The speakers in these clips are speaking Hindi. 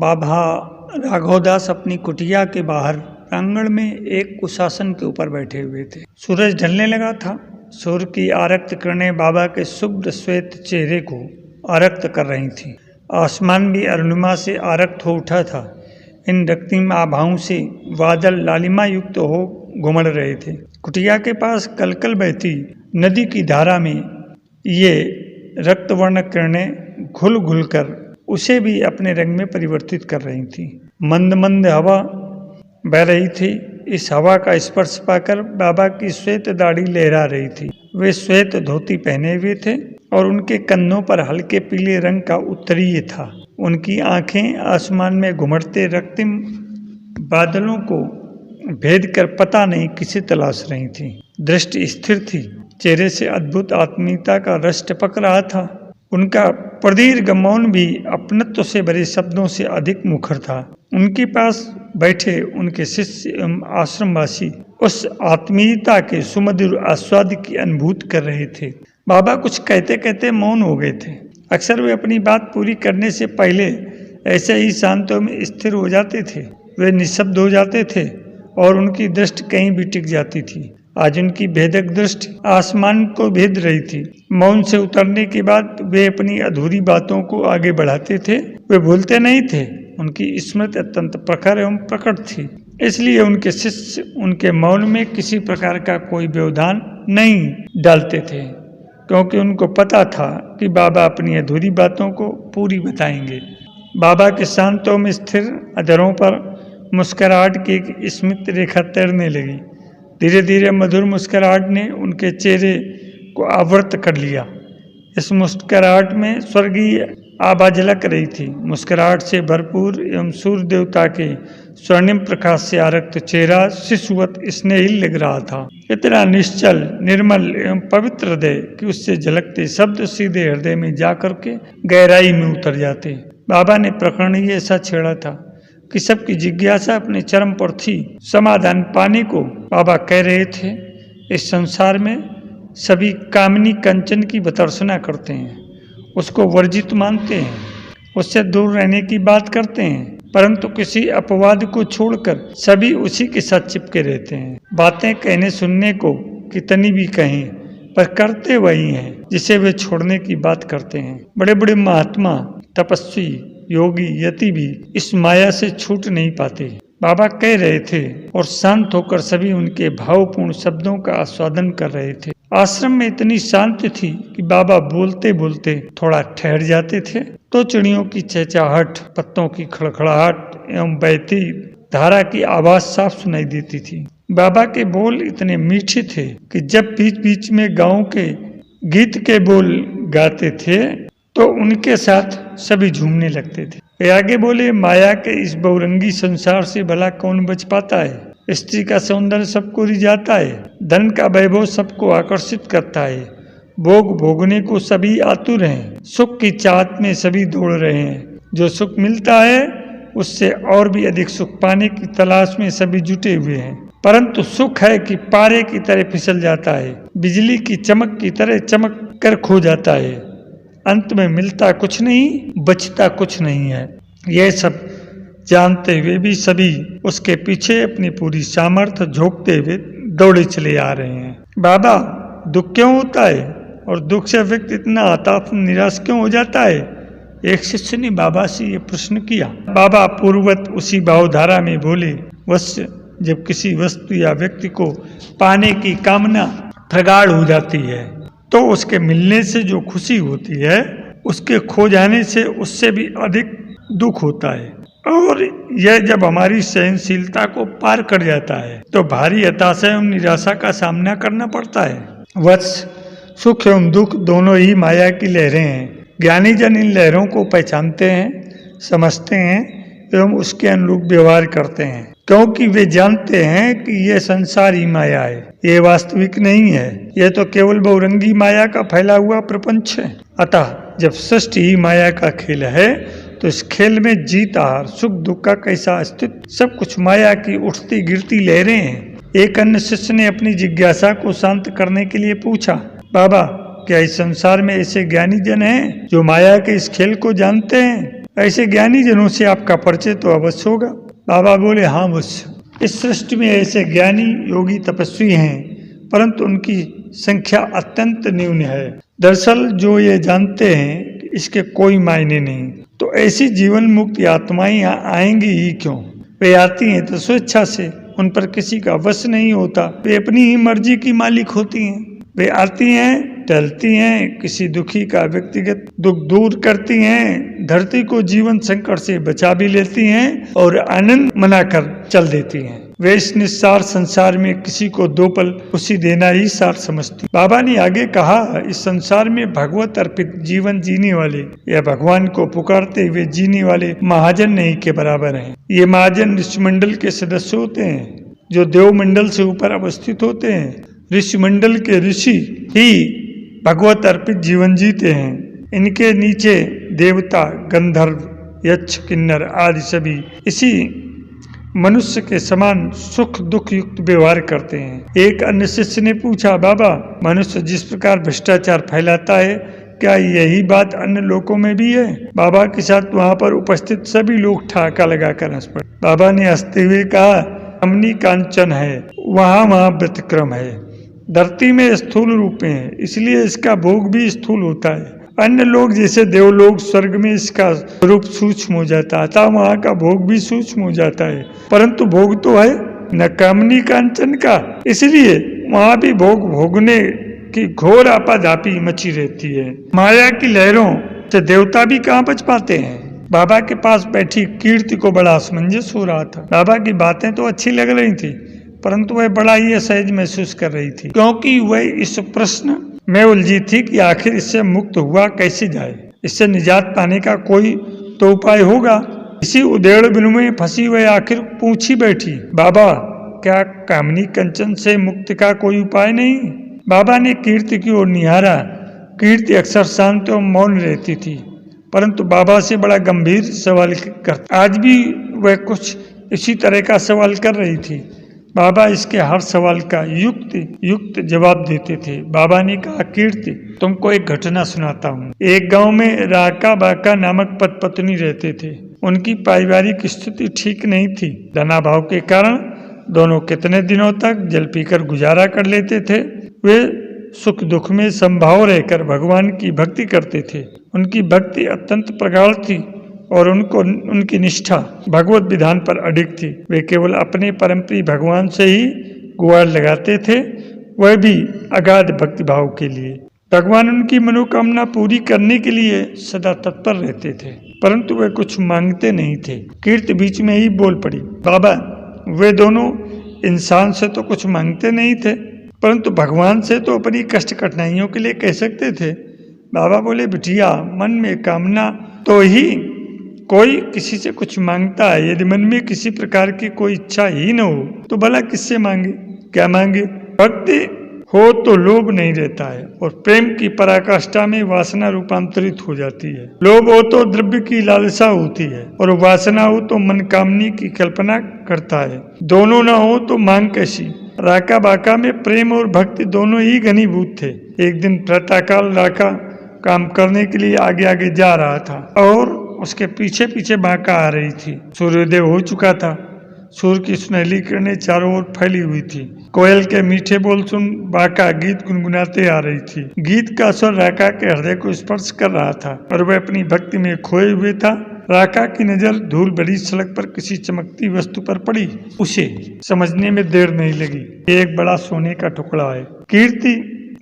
बाबा राघवदास अपनी कुटिया के बाहर प्रांगण में एक कुशासन के ऊपर बैठे हुए थे। सूरज ढलने लगा था। सूर्य की आरक्त किरणें बाबा के शुभ्र श्वेत चेहरे को आरक्त कर रही थीं। आसमान भी अरुणिमा से आरक्त हो उठा था। इन रक्तिम आभाओं से बादल लालिमा युक्त हो घुमड़ रहे थे। कुटिया के पास कलकल बहती नदी की धारा में ये रक्तवर्ण किरणें घुल घुल कर उसे भी अपने रंग में परिवर्तित कर रही थी। मंद मंद हवा बह रही थी। इस हवा का स्पर्श पाकर बाबा की श्वेत दाढ़ी लहरा रही थी। वे श्वेत धोती पहने हुए थे और उनके कंधों पर हल्के पीले रंग का उत्तरीय था। उनकी आंखें आसमान में घुमड़ते रक्तिम बादलों को भेद कर पता नहीं किसे तलाश रही थी। दृष्टि स्थिर थी। चेहरे से अद्भुत आत्मीयता का रस टपक रहा था। उनका प्रदीर्घ मौन भी अपनत्व से भरे शब्दों से अधिक मुखर था। उनके पास बैठे उनके शिष्य एवं आश्रमवासी उस आत्मीयता के सुमधुर आस्वाद की अनुभूति कर रहे थे। बाबा कुछ कहते कहते मौन हो गए थे। अक्सर वे अपनी बात पूरी करने से पहले ऐसे ही शांतों में स्थिर हो जाते थे। वे निःशब्द हो जाते थे और उनकी दृष्टि कहीं भी टिक जाती थी। आज उनकी भेदक दृष्टि आसमान को भेद रही थी। मौन से उतरने के बाद वे अपनी अधूरी बातों को आगे बढ़ाते थे। वे भूलते नहीं थे। उनकी स्मृति अत्यंत प्रखर एवं प्रकट थी। इसलिए उनके शिष्य उनके मौन में किसी प्रकार का कोई व्यवधान नहीं डालते थे, क्योंकि उनको पता था कि बाबा अपनी अधूरी बातों को पूरी बताएंगे। बाबा के शांतों में स्थिर अधरों पर मुस्कुराहट की एक स्मित रेखा तैरने लगी। धीरे धीरे मधुर मुस्कुराहट ने उनके चेहरे को आवृत कर लिया। इस मुस्कुराहट में स्वर्गीय आभा झलक रही थी। मुस्कुराहट से भरपूर एवं सूर्य देवता के स्वर्णिम प्रकाश से आरक्त चेहरा शिशुवत स्नेहिल लग रहा था। इतना निश्चल, निर्मल एवं पवित्र हृदय कि उससे झलकते शब्द सीधे हृदय में जाकर के गहराई में उतर जाते। बाबा ने प्रकरण ही ऐसा छेड़ा था कि सबकी जिज्ञासा अपने चरम पर थी। समाधान पाने को बाबा कह रहे थे। इस संसार में सभी कामनी कंचन की भर्त्सना करते हैं, उसको वर्जित मानते हैं, उससे दूर रहने की बात करते हैं, परंतु किसी अपवाद को छोड़कर सभी उसी के साथ चिपके रहते हैं। बातें कहने सुनने को कितनी भी कहें, पर करते वही हैं जिसे वे छोड़ने की बात करते हैं। बड़े बड़े महात्मा, तपस्वी, योगी, यति भी इस माया से छूट नहीं पाते। बाबा कह रहे थे और शांत होकर सभी उनके भावपूर्ण शब्दों का आस्वादन कर रहे थे। आश्रम में इतनी शांति थी कि बाबा बोलते बोलते थोड़ा ठहर जाते थे तो चिड़ियों की चहचहाहट, पत्तों की खड़खड़ाहट एवं बहती धारा की आवाज साफ सुनाई देती थी। बाबा के बोल इतने मीठे थे कि जब बीच बीच में गाँव के गीत के बोल गाते थे तो उनके साथ सभी झूमने लगते थे। वे आगे बोले, माया के इस बहुरंगी संसार से भला कौन बच पाता है। स्त्री का सौंदर्य सबको रिझाता है, धन का वैभव सबको आकर्षित करता है, भोग भोगने को सभी आतुर हैं, सुख की चाहत में सभी दौड़ रहे हैं। जो सुख मिलता है उससे और भी अधिक सुख पाने की तलाश में सभी जुटे हुए हैं, परंतु सुख है कि पारे की तरह फिसल जाता है, बिजली की चमक की तरह चमक कर खो जाता है। अंत में मिलता कुछ नहीं, बचता कुछ नहीं है। यह सब जानते हुए भी सभी उसके पीछे अपनी पूरी सामर्थ्य झोंकते हुए दौड़े चले आ रहे हैं। बाबा, दुख क्यों होता है और दुख से व्यक्ति इतना हताश निराश क्यों हो जाता है? एक शिष्य ने बाबा से ये प्रश्न किया। बाबा पूर्ववत उसी भावधारा में बोले, वश्य, जब किसी वस्तु या व्यक्ति को पाने की कामना प्रगाढ़ हो जाती है तो उसके मिलने से जो खुशी होती है उसके खो जाने से उससे भी अधिक दुख होता है, और यह जब हमारी सहनशीलता को पार कर जाता है तो भारी हताशा एवं निराशा का सामना करना पड़ता है। वत्स, सुख एवं दुख दोनों ही माया की लहरें हैं। ज्ञानी जन इन लहरों को पहचानते हैं, समझते हैं एवं उसके अनुरूप व्यवहार करते हैं, क्योंकि वे जानते हैं कि यह संसार ही माया है, ये वास्तविक नहीं है। यह तो केवल बहुरंगी माया का फैला हुआ प्रपंच है। अतः जब सृष्टि ही माया का खेल है तो इस खेल में जीत हार, सुख दुख का कैसा अस्तित्व, सब कुछ माया की उठती गिरती लहरें हैं। एक अन्य शिष्य ने अपनी जिज्ञासा को शांत करने के लिए पूछा, बाबा, क्या इस संसार में ऐसे ज्ञानी जन हैं जो माया के इस खेल को जानते हैं? ऐसे ज्ञानी जनों से आपका परिचय तो अवश्य होगा। बाबा बोले, हाँ अवश्य। इस सृष्टि में ऐसे ज्ञानी योगी तपस्वी हैं, परंतु उनकी संख्या अत्यंत न्यून है। दरअसल जो ये जानते हैं कि इसके कोई मायने नहीं, तो ऐसी जीवन मुक्त आत्माएं यहाँ आएंगी ही क्यों? वे आती हैं तो स्वेच्छा से, उन पर किसी का वश नहीं होता, वे अपनी ही मर्जी की मालिक होती हैं। वे आती हैं, टहलती हैं, किसी दुखी का व्यक्तिगत दुख दूर करती हैं, धरती को जीवन संकट से बचा भी लेती हैं और आनंद मनाकर चल देती हैं। वे इस निस्सार संसार में किसी को 2 पल खुशी देना ही सार समझती। बाबा ने आगे कहा, इस संसार में भगवत अर्पित जीवन जीने वाले या भगवान को पुकारते हुए जीने वाले महाजन नहीं के बराबर हैं। ये महाजन ऋषिमंडल के सदस्य होते हैं, जो देवमंडल से ऊपर अवस्थित होते हैं। ऋषिमंडल के ऋषि ही भगवत अर्पित जीवन जीते हैं। इनके नीचे देवता, गंधर्व, यक्ष, किन्नर आदि सभी इसी मनुष्य के समान सुख दुख युक्त व्यवहार करते हैं। एक अन्य शिष्य ने पूछा, बाबा मनुष्य जिस प्रकार भ्रष्टाचार फैलाता है, क्या यही बात अन्य लोकों में भी है? बाबा के साथ वहां पर उपस्थित सभी लोग ठहाका लगाकर हंस पड़े। बाबा ने हंसते हुए कहा, कामनी कांचन है, वहाँ व्यतिक्रम है। धरती में स्थूल रूप में है, इसलिए इसका भोग भी स्थूल होता है। अन्य लोग जैसे देवलोक, स्वर्ग में इसका रूप सूक्ष्म हो जाता है, अतः वहाँ का भोग भी सूक्ष्म हो जाता है, परंतु भोग तो है न कामनी कांचन का, इसलिए वहाँ भी भोग भोगने की घोर आपाधापी मची रहती है। माया की लहरों से देवता भी कहाँ बच पाते हैं। बाबा के पास बैठी कीर्ति को बड़ा असमंजस हो रहा था। बाबा की बातें तो अच्छी लग रही थी, परंतु वह बड़ा ही असहज महसूस कर रही थी, क्योंकि वह इस प्रश्न में उलझी थी कि आखिर इससे मुक्त हुआ कैसे जाए। इससे निजात पाने का कोई तो उपाय होगा। इसी उधेड़ बिनु में फंसी वह आखिर पूछी बैठी, बाबा क्या कामनी कंचन से मुक्ति का कोई उपाय नहीं? बाबा ने कीर्ति की ओर निहारा। कीर्ति अक्सर शांत और मौन रहती थी, परंतु बाबा से बड़ा गंभीर सवाल कर, आज भी वह कुछ इसी तरह का सवाल कर रही थी। बाबा इसके हर सवाल का युक्त जवाब देते थे। बाबा ने कहा, कीर्ति तुमको एक घटना सुनाता हूँ। एक गांव में राका बाका नामक पत्नी रहते थे। उनकी पारिवारिक स्थिति ठीक नहीं थी। धनाभाव के कारण दोनों कितने दिनों तक जल पीकर गुजारा कर लेते थे। वे सुख दुख में संभाव रहकर भगवान की भक्ति करते थे। उनकी भक्ति अत्यंत प्रगाढ़ थी और उनकी निष्ठा भगवत विधान पर अडिग थी। वे केवल अपने परमप्रिय भगवान से ही गुहार लगाते थे, वह भी अगाध भक्ति भाव के लिए। भगवान उनकी मनोकामना पूरी करने के लिए सदा तत्पर रहते थे, परंतु वे कुछ मांगते नहीं थे। कीर्ति बीच में ही बोल पड़ी, बाबा वे दोनों इंसान से तो कुछ मांगते नहीं थे, परंतु भगवान से तो अपनी कष्ट कठिनाइयों के लिए कह सकते थे। बाबा बोले, बिटिया मन में कामना तो ही कोई किसी से कुछ मांगता है। यदि मन में किसी प्रकार की कोई इच्छा ही न हो तो भला किससे मांगे? क्या मांगे? भक्ति हो तो लोभ नहीं रहता है और प्रेम की पराकाष्ठा में वासना रूपांतरित हो जाती है। लोभ हो तो द्रव्य की लालसा होती है और वासना हो तो मनकामनी की कल्पना करता है। दोनों न हो तो मांग कैसी? राका बाका में प्रेम और भक्ति दोनों ही घनीभूत थे। एक दिन प्रातःकाल राका काम करने के लिए आगे आगे जा रहा था और उसके पीछे पीछे बाका आ रही थी। सूर्योदय हो चुका था। सूर्य की सुनहली किरणें चारों ओर फैली हुई थी। कोयल के मीठे बोल सुन बाका गीत गुनगुनाते आ रही थी। गीत का स्वर राका के हृदय को स्पर्श कर रहा था और वह अपनी भक्ति में खोए हुए था। राका की नजर धूल भरी सड़क पर किसी चमकती वस्तु पर पड़ी। उसे समझने में देर नहीं लगी, एक बड़ा सोने का टुकड़ा है। कीर्ति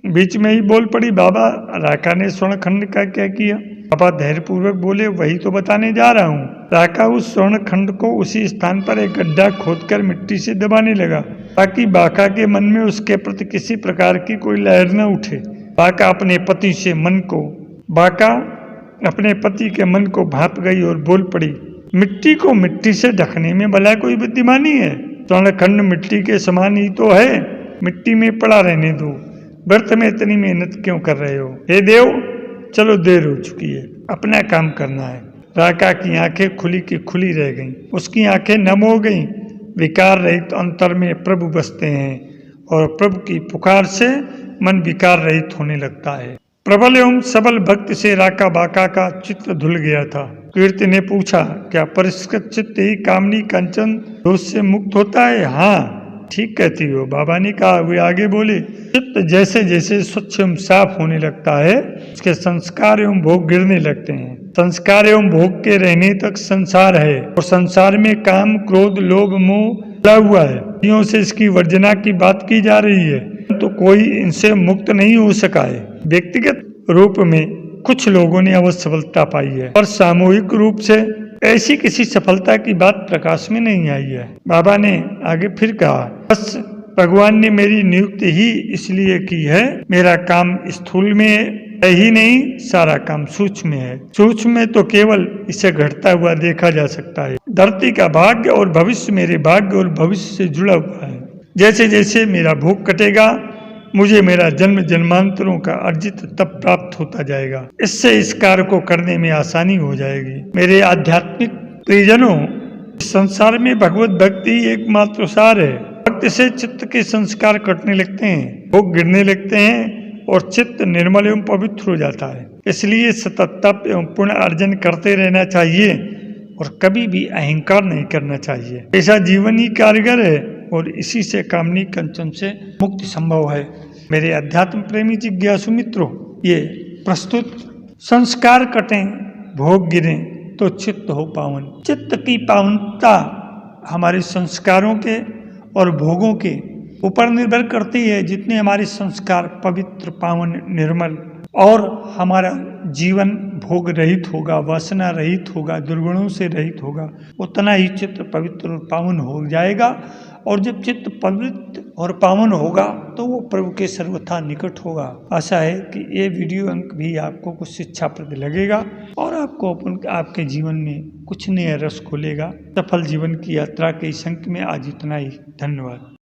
बीच में ही बोल पड़ी, बाबा राका ने स्वर्ण खंड का क्या किया? बाबा धैर्यपूर्वक बोले, वही तो बताने जा रहा हूँ। राका उस स्वर्ण खंड को उसी स्थान पर एक गड्ढा खोदकर मिट्टी से दबाने लगा ताकि बाका के मन में उसके प्रति किसी प्रकार की कोई लहर न उठे। बाका अपने पति के मन को भाप गई और बोल पड़ी, मिट्टी को मिट्टी से ढकने में भला कोई बुद्धिमानी है? स्वर्ण खंड मिट्टी के समान ही तो है, मिट्टी में पड़ा रहने दो। व्यर्थ में इतनी मेहनत क्यों कर रहे हो? हे देव, चलो देर हो चुकी है, अपना काम करना है। राका की आंखें खुली की खुली रह गईं। उसकी आंखें नम हो गईं। विकार रहित अंतर में प्रभु बसते हैं और प्रभु की पुकार से मन विकार रहित होने लगता है। प्रबल एवं सबल भक्ति से राका बाका का चित्त धुल गया था। कीर्ति ने पूछा, क्या परिष्कृत चित्त ही कामनी कंचन दोष से मुक्त होता है? हाँ, ठीक कहती हो। बाबा ने कहा। वे आगे बोले, चित्त जैसे जैसे स्वच्छ एवं साफ होने लगता है, उसके संस्कार एवं भोग गिरने लगते हैं। संस्कार एवं भोग के रहने तक संसार है, और संसार में काम, क्रोध, लोभ, मोह लगा हुआ है। सदियों से इसकी वर्जना की बात की जा रही है, तो कोई इनसे मुक्त नहीं हो सका है। व्यक्तिगत रूप में कुछ लोगों ने अवश्य सफलता पाई है, और सामूहिक रूप से ऐसी किसी सफलता की बात प्रकाश में नहीं आई है। बाबा ने आगे फिर कहा, बस भगवान ने मेरी नियुक्ति ही इसलिए की है। मेरा काम स्थूल में है ही नहीं, सारा काम सूक्ष्म में है। सूक्ष्म में तो केवल इसे घटता हुआ देखा जा सकता है। धरती का भाग्य और भविष्य मेरे भाग्य और भविष्य से जुड़ा हुआ है। जैसे जैसे मेरा भोग कटेगा, मुझे मेरा जन्म जन्मांतरों का अर्जित तप प्राप्त होता जाएगा। इससे इस कार्य को करने में आसानी हो जाएगी। मेरे आध्यात्मिक प्रियजनों, संसार में भगवत भक्ति एकमात्र सार है। भक्ति से चित्त के संस्कार कटने लगते हैं, भोग गिरने लगते हैं, और चित्त निर्मल एवं पवित्र हो जाता है। इसलिए सतत तप एवं पुण्य अर्जन करते रहना चाहिए, और कभी भी अहंकार नहीं करना चाहिए। ऐसा जीवन ही कारगर है, और इसी से कामनी कंचन से मुक्ति संभव है। मेरे अध्यात्म प्रेमी जिज्ञासु मित्रों, ये प्रस्तुत संस्कार कटें, भोग गिरें तो चित्त हो पावन। चित्त की पावनता हमारे संस्कारों के और भोगों के ऊपर निर्भर करती है। जितने हमारे संस्कार पवित्र, पावन, निर्मल और हमारा जीवन भोग रहित होगा, वासना रहित होगा, दुर्गुणों से रहित होगा, उतना ही चित्त पवित्र और पावन हो जाएगा। और जब चित्त पवित्र और पावन होगा तो वो प्रभु के सर्वथा निकट होगा। आशा है कि ये वीडियो अंक भी आपको कुछ शिक्षाप्रद लगेगा, और आपको आपके जीवन में कुछ नया रस खोलेगा। सफल जीवन की यात्रा के इस अंक में आज इतना ही। धन्यवाद।